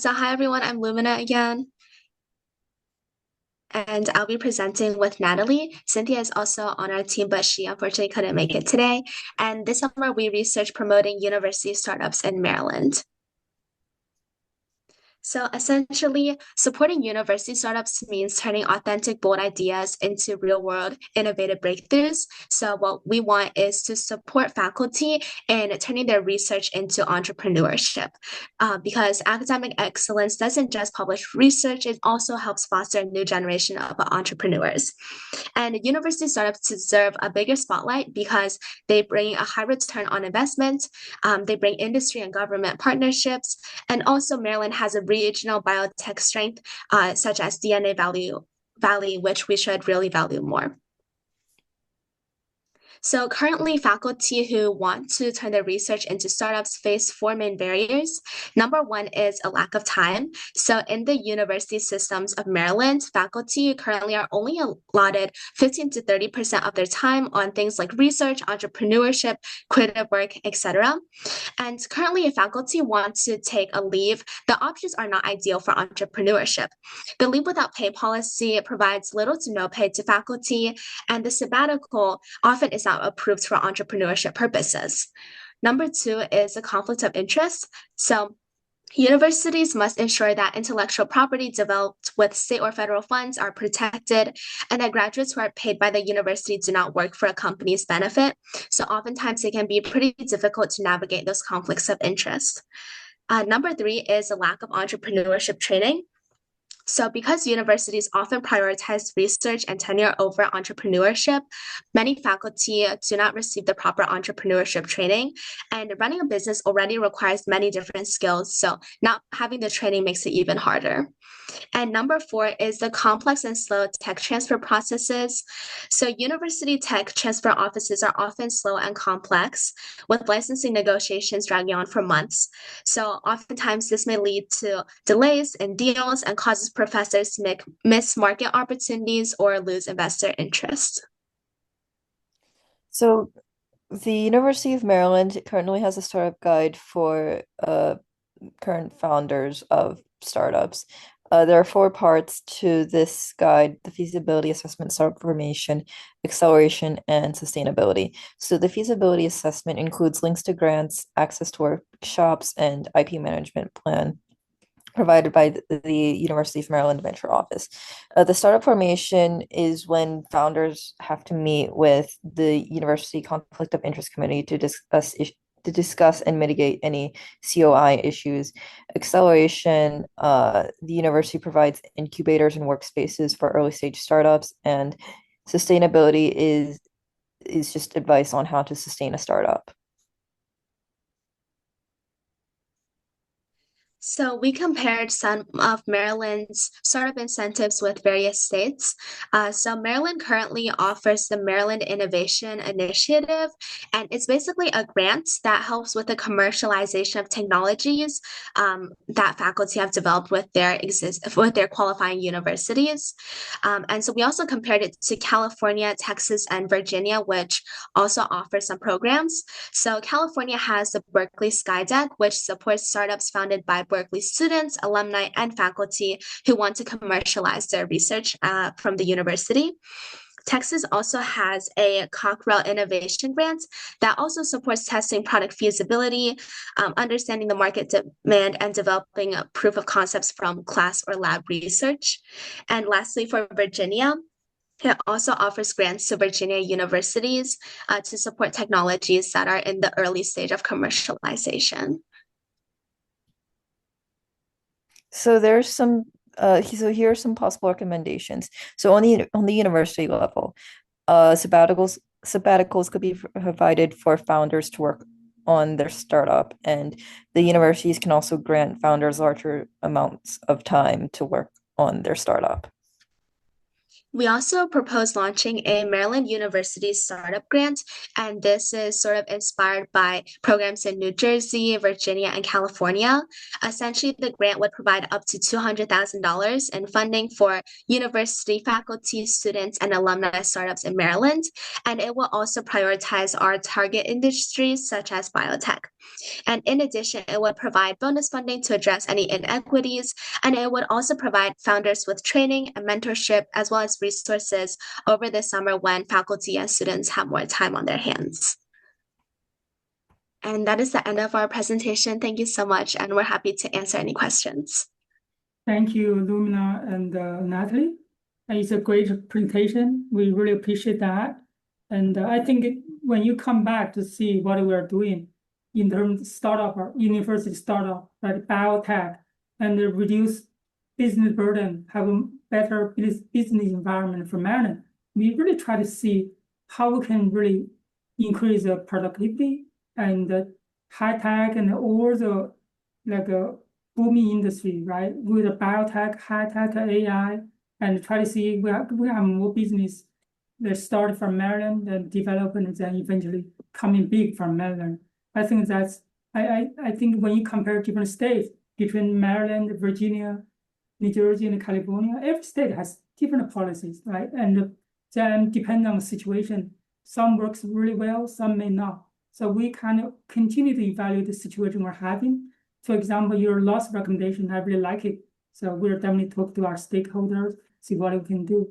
So hi everyone, I'm Lumina again, and I'll be presenting with Natalie. Cynthia is also on our team, but she unfortunately couldn't make it today. And this summer, we research promoting university startups in Maryland. So essentially, supporting university startups means turning authentic, bold ideas into real-world innovative breakthroughs. So what we want is to support faculty in turning their research into entrepreneurship, because academic excellence doesn't just publish research, it also helps foster a new generation of entrepreneurs. And university startups deserve a bigger spotlight because they bring a high return on investment, they bring industry and government partnerships, and also Maryland has a regional biotech strength, such as Valley, which we should really value more. So currently, faculty who want to turn their research into startups face four main barriers. Number one is a lack of time. So in the university systems of Maryland, faculty currently are only allotted 15 to 30% of their time on things like research, entrepreneurship, creative work, etc. And currently, if faculty want to take a leave, the options are not ideal for entrepreneurship. The leave without pay policy provides little to no pay to faculty, and the sabbatical often is not approved for entrepreneurship purposes. Number two is a conflict of interest. So universities must ensure that intellectual property developed with state or federal funds are protected and that graduates who are paid by the university do not work for a company's benefit. So oftentimes it can be pretty difficult to navigate those conflicts of interest. Number three is a lack of entrepreneurship training. So, because universities often prioritize research and tenure over entrepreneurship, many faculty do not receive the proper entrepreneurship training. And running a business already requires many different skills. So, not having the training makes it even harder. And number four is the complex and slow tech transfer processes. So, university tech transfer offices are often slow and complex, with licensing negotiations dragging on for months. So, oftentimes, this may lead to delays in deals and causes professors to miss market opportunities or lose investor interest. So the University of Maryland currently has a startup guide for current founders of startups. There are four parts to this guide: the feasibility assessment, startup formation, acceleration, and sustainability. So the feasibility assessment includes links to grants, access to workshops, and IP management plan provided by the University of Maryland Venture Office. The startup formation is when founders have to meet with the University Conflict of Interest Committee to discuss and mitigate any COI issues. Acceleration, the university provides incubators and workspaces for early stage startups, and sustainability is just advice on how to sustain a startup. So we compared some of Maryland's startup incentives with various states. So Maryland currently offers the Maryland Innovation Initiative, and it's basically a grant that helps with the commercialization of technologies that faculty have developed with their qualifying universities. And so we also compared it to California, Texas, and Virginia, which also offer some programs. So California has the Berkeley Skydeck, which supports startups founded by Berkeley students, alumni, and faculty who want to commercialize their research from the university. Texas also has a Cockrell Innovation Grant that also supports testing product feasibility, understanding the market demand, and developing a proof of concepts from class or lab research. And lastly, for Virginia, it also offers grants to Virginia universities to support technologies that are in the early stage of commercialization. So there's so here are some possible recommendations. So on the university level, sabbaticals could be provided for founders to work on their startup, and the universities can also grant founders larger amounts of time to work on their startup. We also propose launching a Maryland University startup grant, and this is sort of inspired by programs in New Jersey, Virginia, and California. Essentially, the grant would provide up to $200,000 in funding for university faculty, students, and alumni startups in Maryland, and it will also prioritize our target industries such as biotech. And in addition, it would provide bonus funding to address any inequities, and it would also provide founders with training and mentorship, as well as resources over the summer when faculty and students have more time on their hands. And that is the end of our presentation. Thank you so much, and we're happy to answer any questions. Thank you, Lumina and Natalie. It's a great presentation. We really appreciate that. And I think when you come back to see what we are doing in terms of startup or university startup, like biotech, and reduce business burden, have a better business environment for Maryland, we really try to see how we can really increase the productivity and the high tech and all the like booming industry, right? With the biotech, high tech, AI, and try to see we have more business that start from Maryland and develop and then eventually coming big from Maryland. I think that's I think when you compare different states between Maryland, Virginia, New Jersey, and California, every state has different policies, right? And then depending on the situation, some works really well, some may not. So we kind of continue to evaluate the situation we're having. For example, your loss recommendation, I really like it. So we'll definitely talk to our stakeholders, see what we can do.